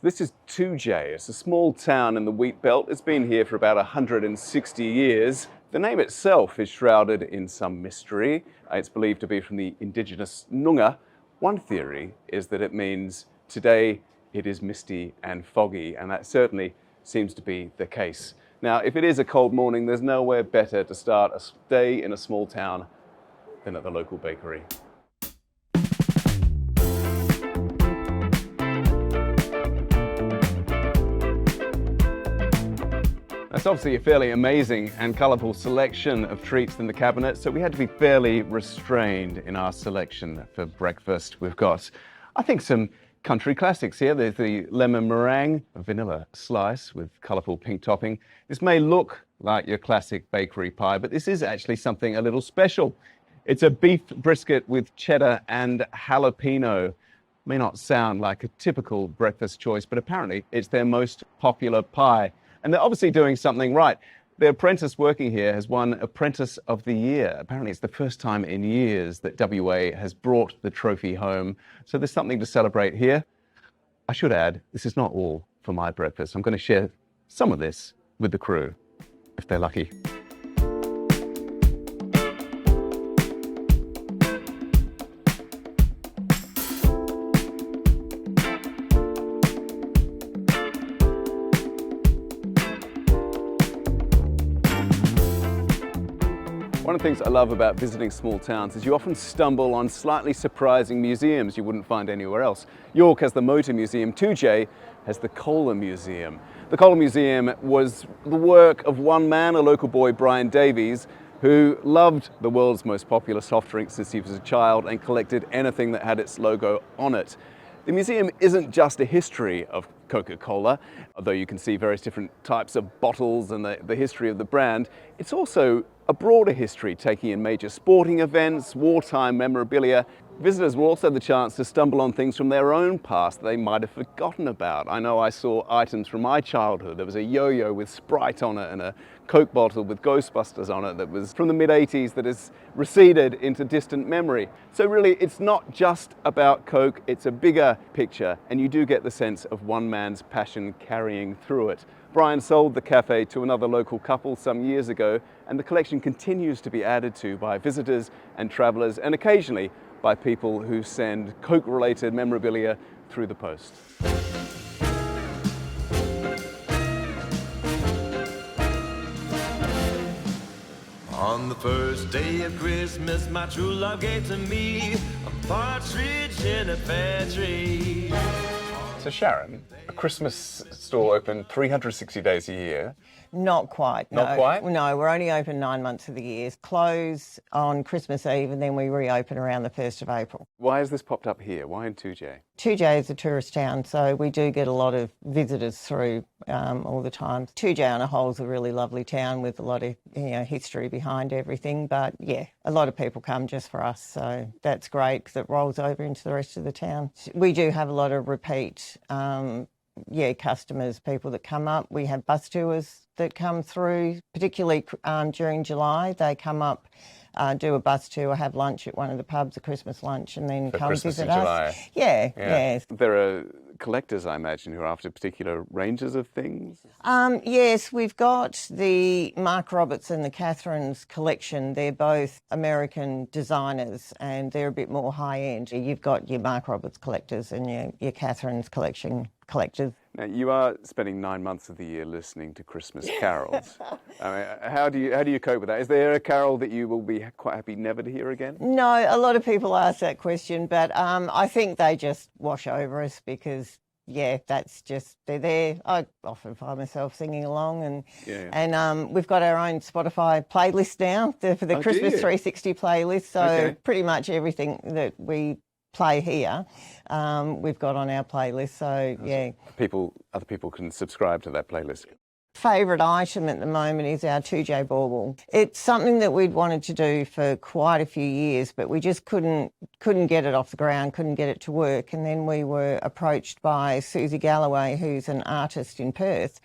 This is Toodyay. It's a small town in the wheat belt. It's been here for about 160 years. The name itself is shrouded in some mystery. It's believed to be from the indigenous Noongar. One theory is that it means today it is misty and foggy, and that certainly seems to be the case. Now, if it is a cold morning, there's nowhere better to start a day in a small town than at the local bakery. That's obviously a fairly amazing and colourful selection of treats in the cabinet, so we had to be fairly restrained in our selection for breakfast. We've got, I think, some country classics here. There's the lemon meringue, a vanilla slice with colourful pink topping. This may look like your classic bakery pie, but this is actually something a little special. It's a beef brisket with cheddar and jalapeno. May not sound like a typical breakfast choice, but apparently it's their most popular pie. And they're obviously doing something right. The apprentice working here has won Apprentice of the Year. Apparently it's the first time in years that WA has brought the trophy home. So there's something to celebrate here. I should add, this is not all for my breakfast. I'm going to share some of this with the crew, if they're lucky. One of the things I love about visiting small towns is you often stumble on slightly surprising museums you wouldn't find anywhere else. York has the Motor Museum, Toodyay has the Cola Museum. The Cola Museum was the work of one man, a local boy, Brian Davies, who loved the world's most popular soft drink since he was a child and collected anything that had its logo on it. The museum isn't just a history of Coca-Cola, although you can see various different types of bottles and the history of the brand. It's also a broader history, taking in major sporting events, wartime memorabilia. Visitors will also have the chance to stumble on things from their own past they might have forgotten about. I know I saw items from my childhood. There was a yo-yo with Sprite on it and a Coke bottle with Ghostbusters on it that was from the mid-80s that has receded into distant memory. So really, it's not just about Coke, it's a bigger picture, and you do get the sense of one man's passion carrying through it. Brian sold the cafe to another local couple some years ago, and the collection continues to be added to by visitors and travellers, and occasionally by people who send Coke-related memorabilia through the post. On the first day of Christmas, my true love gave to me a partridge in a pear tree. So Sharon, a Christmas store open 360 days a year. Not quite, no. Not quite? No, we're only open 9 months of the year. Close on Christmas Eve and then we reopen around the 1st of April. Why has this popped up here? Why in Toodyay? Toodyay is a tourist town, so we do get a lot of visitors through all the time. Toodyay on a whole is a really lovely town with a lot of history behind everything, but yeah, a lot of people come just for us, so that's great because it rolls over into the rest of the town. We do have a lot of repeat customers, people that come up. We have bus tours that come through, particularly during July. They come up, do a bus tour, have lunch at one of the pubs, a Christmas lunch, and then come Christmas visit in July. us. Yeah. There are collectors, I imagine, who are after particular ranges of things? Yes, we've got the Mark Roberts and the Catherine's collection. They're both American designers and they're a bit more high-end. You've got your Mark Roberts collectors and your Catherine's collection collectors. Now, you are spending 9 months of the year listening to Christmas carols. I mean, how do you cope with that? Is there a carol that you will be quite happy never to hear again? No, a lot of people ask that question, but I think they just wash over us because, that's just, they're there. I often find myself singing along and we've got our own Spotify playlist now for the Christmas 360 playlist, so pretty much everything that we play here, we've got on our playlist, so yeah. Other people can subscribe to that playlist. Favourite item at the moment is our Toodyay bauble. It's something that we'd wanted to do for quite a few years, but we just couldn't get it off the ground, couldn't get it to work. And then we were approached by Susie Galloway, who's an artist in Perth,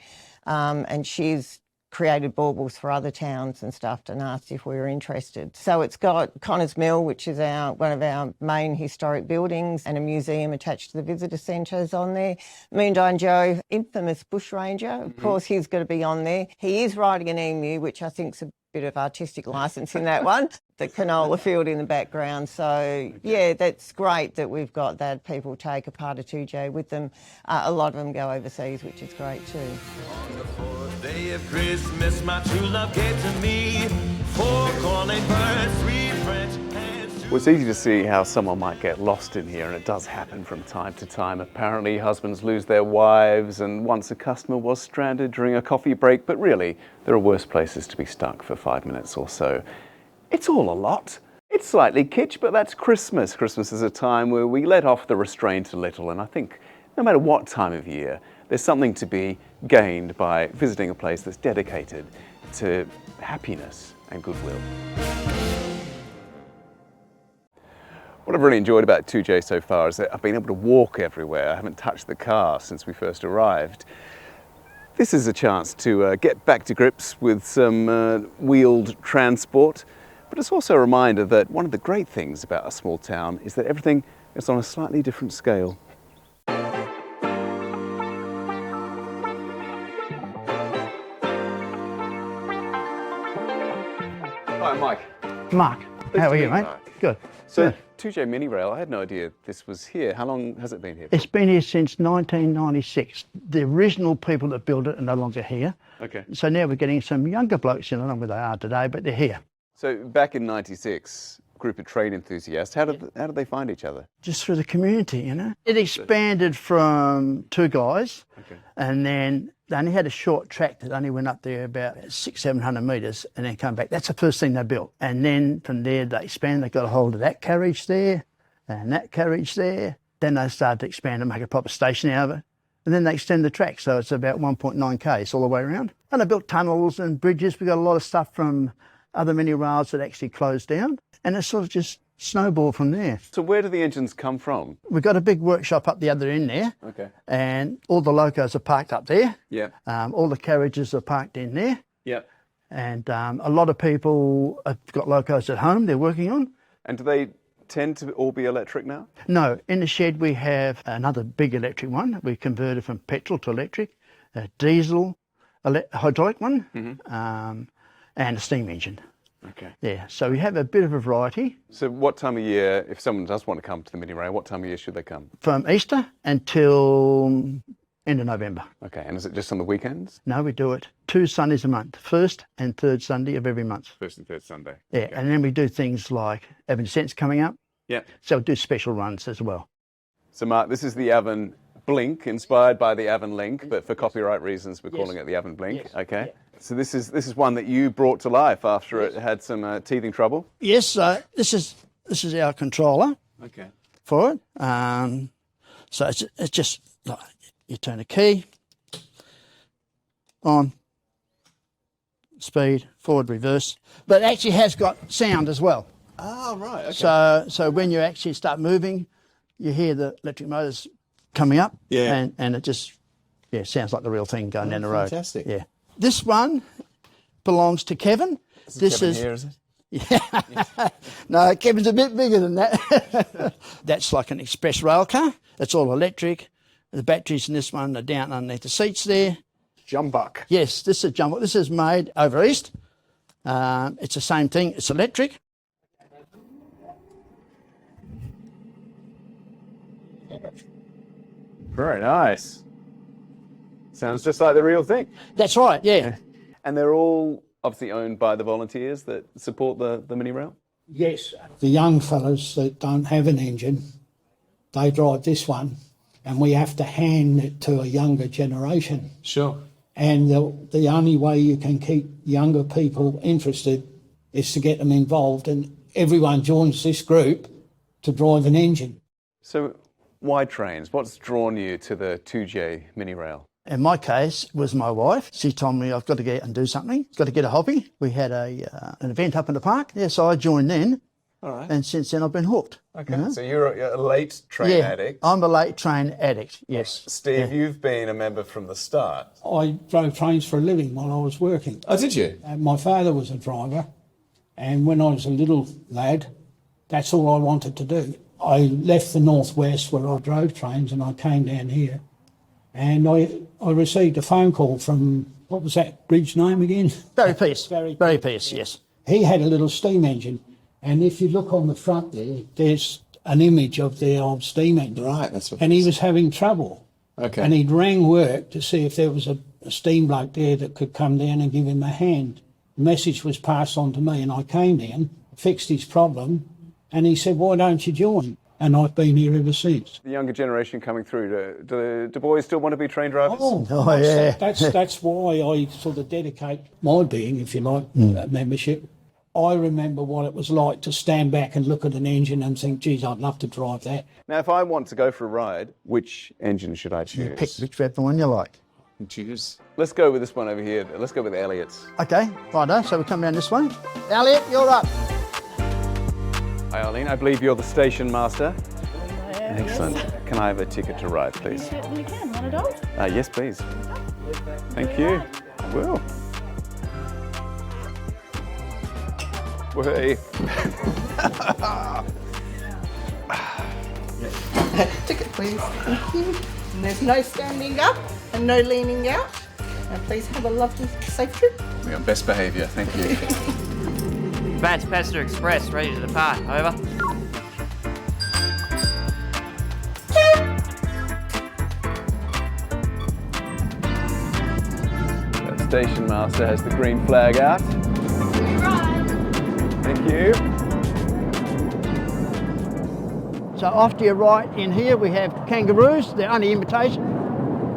and she's created baubles for other towns and stuff and asked if we were interested. So it's got Connors Mill, which is one of our main historic buildings, and a museum attached to the visitor centres on there. Moondine Joe, infamous bushranger, of course he's got to be on there. He is riding an emu, which I think's a bit of artistic licence in that one. The canola field in the background. So, yeah, that's great that we've got that. People take a part of Toodyay with them. A lot of them go overseas, which is great too. On the fourth day of Christmas, my true love gave to me 4 calling birds, 3 French hens. Well, it's easy to see how someone might get lost in here, and it does happen from time to time. Apparently, husbands lose their wives, and once a customer was stranded during a coffee break, but really, there are worse places to be stuck for 5 minutes or so. It's all a lot. It's slightly kitsch, but that's Christmas. Christmas is a time where we let off the restraint a little, and I think no matter what time of year, there's something to be gained by visiting a place that's dedicated to happiness and goodwill. What I've really enjoyed about Toodyay so far is that I've been able to walk everywhere. I haven't touched the car since we first arrived. This is a chance to get back to grips with some wheeled transport, but it's also a reminder that one of the great things about a small town is that everything is on a slightly different scale. Hi, Mike. Mark, how are you, mate? Good. So, Good. Toodyay Mini Rail, I had no idea this was here. How long has it been here? It's been here since 1996. The original people that built it are no longer here. Okay. So now we're getting some younger blokes in, I don't know where they are today, but they're here. So back in '96, group of trade enthusiasts, how did they find each other? Just through the community, you know. It expanded from 2 guys, and then they only had a short track that only went up there about 600-700 metres and then come back. That's the first thing they built. And then from there they expanded, they got a hold of that carriage there and that carriage there. Then they started to expand and make a proper station out of it. And then they extend the track, so it's about 1.9 k's all the way around. And they built tunnels and bridges. We got a lot of stuff from other mini rails that actually closed down, and it sort of just snowballed from there. So where do the engines come from? We've got a big workshop up the other end there, and all the locos are parked up there. Yeah. All the carriages are parked in there. Yeah. And a lot of people have got locos at home they're working on. And do they tend to all be electric now? No, in the shed we have another big electric one. We converted from petrol to electric, a diesel, hydraulic one, and a steam engine. Okay. Yeah, so we have a bit of a variety. So what time of year, if someone does want to come to the Mini Rail, what time of year should they come? From Easter until end of November. Okay, and is it just on the weekends? No, we do it 2 Sundays a month, first and third Sunday of every month. First and third Sunday. Yeah, Okay. and then we do things like Avon Scents coming up. Yeah. So we do special runs as well. So Mark, this is the Avon Blink, inspired by the Avon Link, but for copyright reasons we're calling it the Avon Blink. Yes. Okay. Yeah. So this is one that you brought to life after it had some teething trouble. Yes, this is our controller. Okay. For it. So it's just like you turn a key on, speed, forward, reverse, but it actually has got sound as well. Oh, right. Okay. So when you actually start moving, you hear the electric motors coming up. Yeah. And it just sounds like the real thing going down the road. Fantastic. Yeah. This one belongs to Kevin. This Kevin here, is it? Yeah. No, Kevin's a bit bigger than that. That's like an express rail car. It's all electric. The batteries in this one are down underneath the seats there. Jumbuck. Yes, this is Jumbuck. This is made over east. It's the same thing. It's electric. Very nice. Sounds just like the real thing. That's right, yeah. And they're all obviously owned by the volunteers that support the Mini Rail? Yes, the young fellas that don't have an engine, they drive this one, and we have to hand it to a younger generation. Sure. And the only way you can keep younger people interested is to get them involved, and everyone joins this group to drive an engine. So why trains? What's drawn you to the Toodyay Mini Rail? In my case, it was my wife. She told me I've got to get out and do something. Got to get a hobby. We had an event up in the park. Yeah, so I joined then. All right. And since then I've been hooked. Okay. So you're a late train addict. I'm a late train addict, yes. Steve, you've been a member from the start. I drove trains for a living while I was working. Oh, did you? My father was a driver, and when I was a little lad, that's all I wanted to do. I left the northwest where I drove trains and I came down here, and I received a phone call from, what was that bridge name again? Barry Pearce. Barry Pearce, yes. He had a little steam engine, and if you look on the front there, there's an image of the old steam engine. Right, that's what. And he was having trouble. Okay. And he'd rang work to see if there was a steam bloke there that could come down and give him a hand. The message was passed on to me, and I came down, fixed his problem, and he said, why don't you join? And I've been here ever since. The younger generation coming through, do boys still want to be train drivers? Oh yeah. That's why I sort of dedicate my being, if you like, membership. I remember what it was like to stand back and look at an engine and think, geez, I'd love to drive that. Now, if I want to go for a ride, which engine should I choose? Pick whichever one you like. Choose. Let's go with this one over here. Let's go with Elliot's. Okay, righto, so we come down this way. Elliot, you're up. Hi, Arlene. I believe you're the station master. Excellent. Yes. Can I have a ticket to ride, please? You certainly can. One adult. Yes, please. Thank you. I will. Way. Ticket, please. Thank you. And there's no standing up and no leaning out. And please have a lovely, safe trip. We're on best behaviour. Thank you. Advanced Passenger Express, ready to depart. Over. The station master has the green flag out. Thank you. So off to your right in here we have kangaroos, they're only imitation.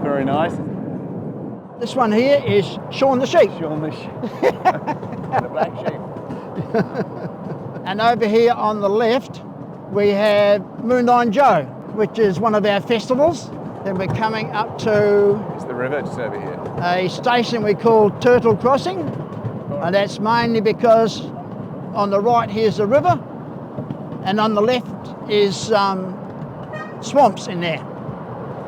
Very nice. This one here is Sean the sheep. Sean the sheep. The black sheep. And over here on the left we have Moonline Joe, which is one of our festivals. Then we're coming up to It's the river just over here. a station we call Turtle Crossing, and that's mainly because on the right here's the river, and on the left is swamps in there.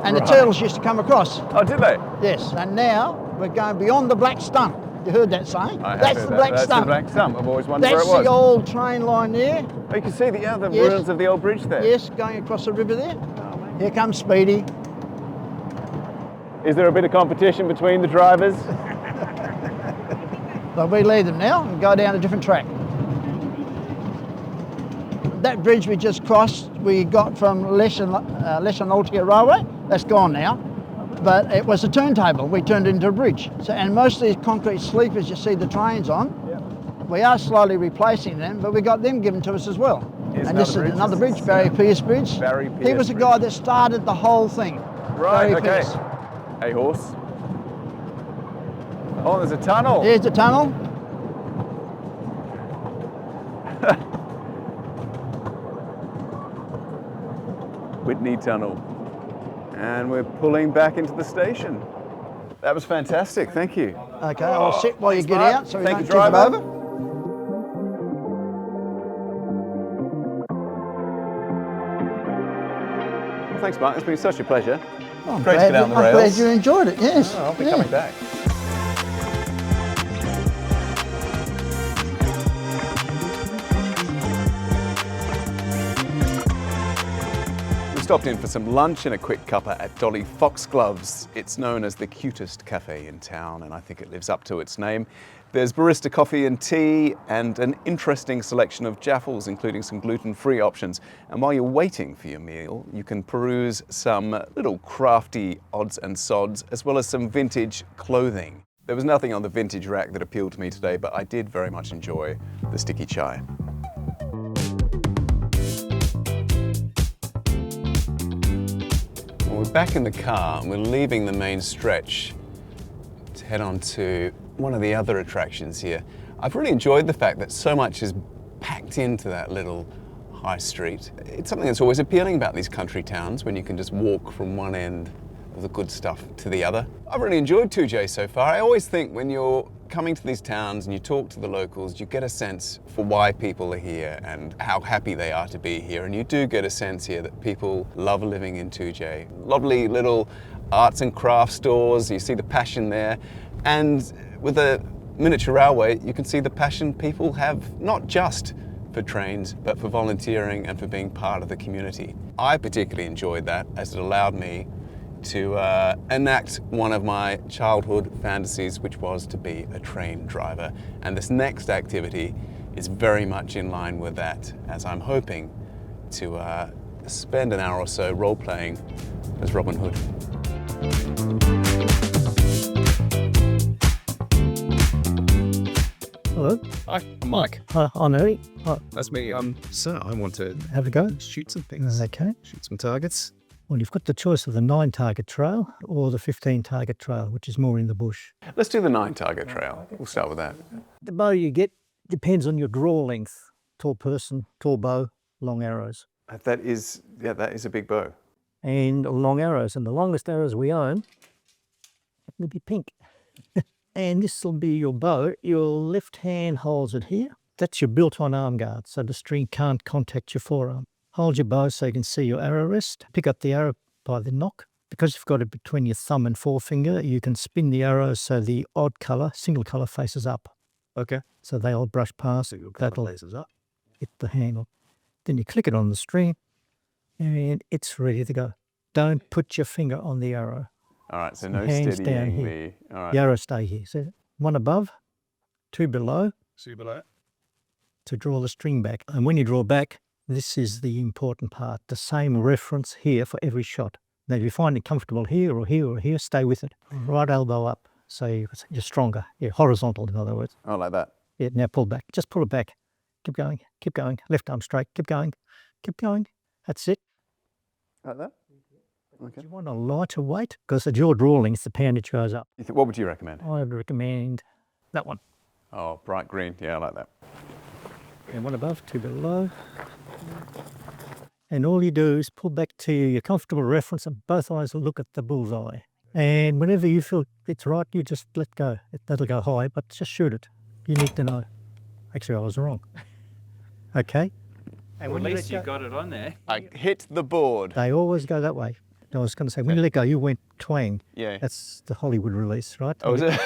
And the turtles used to come across. Oh, did they? Yes, and now we're going beyond the Black Stump. You heard that saying? I have That's heard the that. Black That's Stump. the Black Stump. I've always wondered That's where it was. the old train line there. Oh, you can see the Yes. ruins of the old bridge there. Yes, going across the river there. Here comes Speedy. Is there a bit of competition between the drivers? But we leave them now and go down a different track. That bridge we just crossed, we got from Leichenaltia Railway. That's gone now. But it was a turntable. We turned it into a bridge. So, and most of these concrete sleepers you see the trains on, we are slowly replacing them, but we got them given to us as well. Here's and this is another bridge, Barry Pearce Bridge. Barry He was the Pearce guy that started the whole thing. Right, Barry okay. Pearce. Hey, horse. Oh, there's a tunnel. Here's the tunnel. Whitney Tunnel. And we're pulling back into the station. That was fantastic, thank you. Okay, I'll sit while you get Mark. out so we Thank don't you, tip it driver. over. Well, thanks, Mark. It's been such a pleasure. Oh, I'm Great to glad get down you- the I'm rails. glad you enjoyed it, yes. Oh, I'll be Yeah. coming back. We stopped in for some lunch and a quick cuppa at Dolly Foxgloves. It's known as the cutest cafe in town, and I think it lives up to its name. There's barista coffee and tea and an interesting selection of jaffles, including some gluten-free options. And while you're waiting for your meal, you can peruse some little crafty odds and sods, as well as some vintage clothing. There was nothing on the vintage rack that appealed to me today, but I did very much enjoy the sticky chai. Well, we're back in the car and we're leaving the main stretch to head on to one of the other attractions here. I've really enjoyed the fact that so much is packed into that little high street. It's something that's always appealing about these country towns, when you can just walk from one end of of the good stuff to the other. I've really enjoyed Toodyay so far. I always think when you're coming to these towns and you talk to the locals, you get a sense for why people are here and how happy they are to be here. And you do get a sense here that people love living in Toodyay. Lovely little arts and crafts stores, you see the passion there. And with a miniature railway, you can see the passion people have not just for trains, but for volunteering and for being part of the community. I particularly enjoyed that as it allowed me to enact one of my childhood fantasies, which was to be a train driver. And this next activity is very much in line with that, as I'm hoping to spend an hour or so role-playing as Robin Hood. Hello. Hi, I'm Mike. Hi, I'm Ernie. Nice to meet you. So I want to Have a go. shoot some things, Okay. shoot some targets. Well, you've got the choice of the 9-target trail or the 15-target trail, which is more in the bush. Let's do the 9-target trail. We'll start with that. The bow you get depends on your draw length. Tall person, tall bow, long arrows. That is a big bow. And long arrows. And the longest arrows we own will be pink. And this will be your bow. Your left hand holds it here. That's your built-on arm guard, so the string can't contact your forearm. Hold your bow so you can see your arrow rest. Pick up the arrow by the nock. Because you've got it between your thumb and forefinger, you can spin the arrow so the odd colour, single colour, faces up. Okay. So they all brush past. That'll Lasers up. hit the handle. Then you click it on the string and it's ready to go. Don't put your finger on the arrow. All right, so no Hands down steadying here. the... All right. The arrow stay here. So one above, two below See below. to draw the string back. And when you draw back, this is the important part. The same reference here for every shot. Now, if you find it comfortable here or here or here, stay with it. Right elbow up, so you're stronger. Yeah, horizontal, in other words. Oh, like that. Yeah, now pull back. Just pull it back. Keep going, keep going. Left arm straight, keep going, keep going. That's it. Like that? Okay. Do you want a lighter weight? Because at your draw length, the poundage goes up. What would you recommend? I'd recommend that one. Oh, bright green. Yeah, I like that. And one above, two below. And all you do is pull back to your comfortable reference and both eyes will look at the bullseye. And whenever you feel it's right, you just let go. That'll go high, but just shoot it. You need to know. Actually, I was wrong. Okay? And Well, when at you least let you go, got it on there. I hit the board. they always go that way. I was going to say, when you let go, you went twang. Yeah. That's the Hollywood release, right? Oh, is it?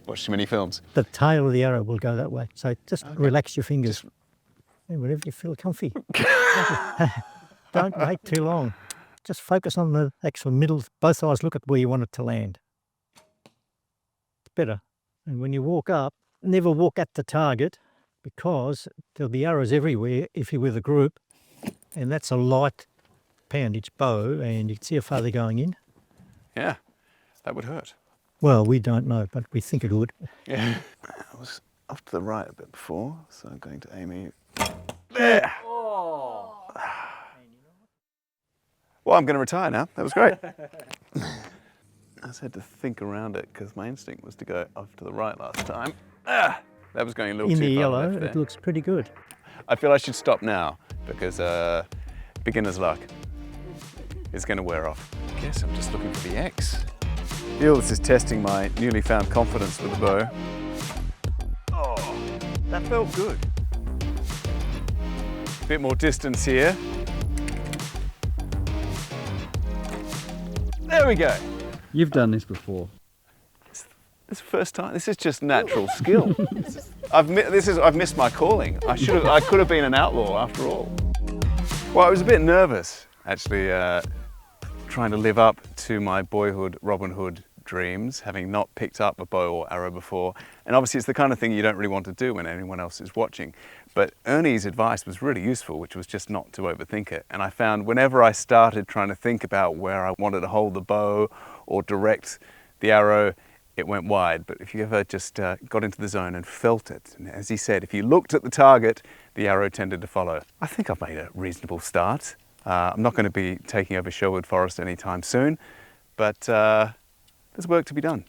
Watched too many films. The tail of the arrow will go that way. So just relax your fingers. And whenever you feel comfy. Don't wait too long. Just focus on the actual middle. Both eyes look at where you want it to land. It's better. And when you walk up, never walk at the target because there'll be arrows everywhere if you're with a group. And that's a light poundage bow and you can see how far they're going in. Yeah, that would hurt. Well, we don't know, but we think it would. Yeah. I was off to the right a bit before, so I'm going to aim it. There! Well, I'm going to retire now. That was great. I just had to think around it because my instinct was to go off to the right last time. That was going a little In too the far yellow, left there. it looks pretty good. I feel I should stop now because beginner's luck is going to wear off. I guess I'm just looking for the X. I feel this is testing my newly found confidence with the bow. Oh, that felt good. A bit more distance here. There we go. You've done this before. This is the first time. This is just natural skill. I've missed my calling. I could have been an outlaw after all. Well, I was a bit nervous actually, trying to live up to my boyhood Robin Hood dreams, having not picked up a bow or arrow before. And obviously it's the kind of thing you don't really want to do when anyone else is watching. But Ernie's advice was really useful, which was just not to overthink it. And I found whenever I started trying to think about where I wanted to hold the bow or direct the arrow, it went wide. But if you ever just got into the zone and felt it, and as he said, if you looked at the target, the arrow tended to follow. I think I've made a reasonable start. I'm not going to be taking over Sherwood Forest anytime soon, but there's work to be done.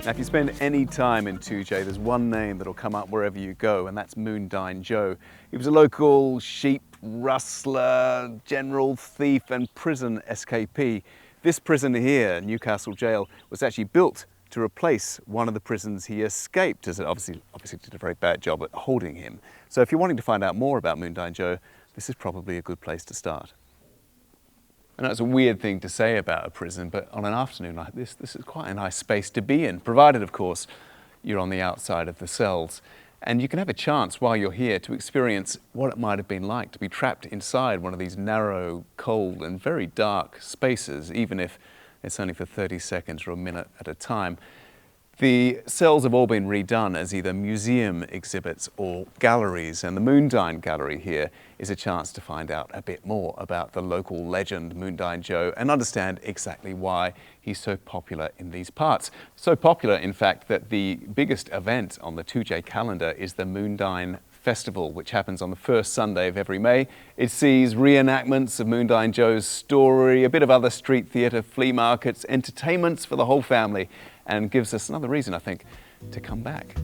Now, if you spend any time in Toodyay, there's one name that'll come up wherever you go, and that's Moondyne Joe. He was a local sheep rustler, general thief, and prison escapee. This prison here, Newcastle Jail, was actually built to replace one of the prisons he escaped, as it obviously did a very bad job at holding him. So if you're wanting to find out more about Moondyne Joe, this is probably a good place to start. I know it's a weird thing to say about a prison, but on an afternoon like this is quite a nice space to be in, provided, of course, you're on the outside of the cells. And you can have a chance while you're here to experience what it might have been like to be trapped inside one of these narrow, cold, and very dark spaces, even if it's only for 30 seconds or a minute at a time. The cells have all been redone as either museum exhibits or galleries, and the Moondyne Gallery here is a chance to find out a bit more about the local legend Moondyne Joe and understand exactly why he's so popular in these parts. So popular, in fact, that the biggest event on the Toodyay calendar is the Moondyne Festival, which happens on the first Sunday of every May. It sees reenactments of Moondyne Joe's story, a bit of other street theatre, flea markets, entertainments for the whole family, and gives us another reason, I think, to come back.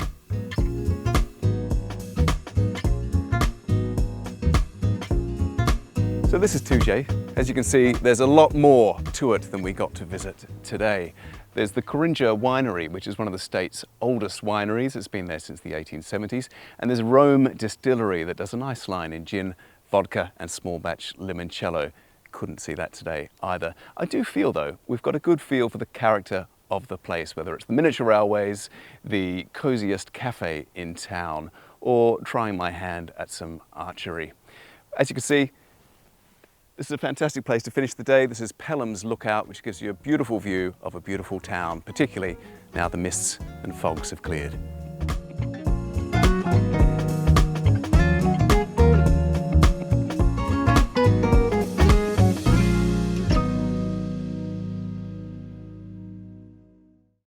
So this is Toodyay. As you can see, there's a lot more to it than we got to visit today. There's the Coringa Winery, which is one of the state's oldest wineries. It's been there since the 1870s. And there's Rome Distillery that does a nice line in gin, vodka, and small batch limoncello. Couldn't see that today either. I do feel, though, we've got a good feel for the character of the place, whether it's the miniature railways, the cosiest cafe in town, or trying my hand at some archery. As you can see, this is a fantastic place to finish the day. This is Pelham's Lookout, which gives you a beautiful view of a beautiful town, particularly now the mists and fogs have cleared.